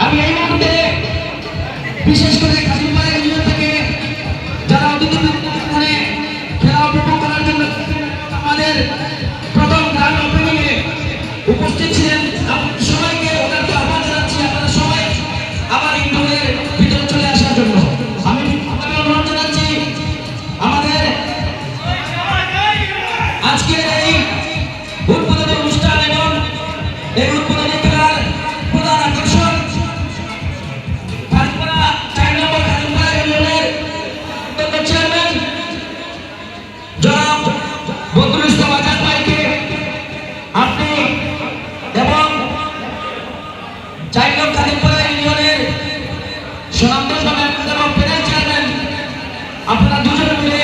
আমি এই মুহূর্তে বিশেষ করে খাদিমপাড়া ইউনিয়ন থেকে যারা অতিথি খেলা উপভোগ করার জন্য আমাদের প্রথম গ্রাম ওপেনিং এ উপস্থিত ছিলেন সবাইকে ওনাকে আহ্বান জানাচ্ছি আপনারা সবাই আবার ইন্ডোরের ভিতরে চলে আসার জন্য আমি অনুরোধ জানাচ্ছি আমাদের আজকের এই উদ্বোধনী অনুষ্ঠান এবং এই উদ্বোধনী খেলার প্রধান আকর্ষণ চেয়ারম্যান জনাব বদরুল ইসলাম আজাদ ভাইকে আপনি এবং 4 নং খাদিমপাড়া ইউনিয়নের সুনামধন্য মেম্বার এবং প্যানেল চেয়ারম্যান আপনারা দুজনে মিলে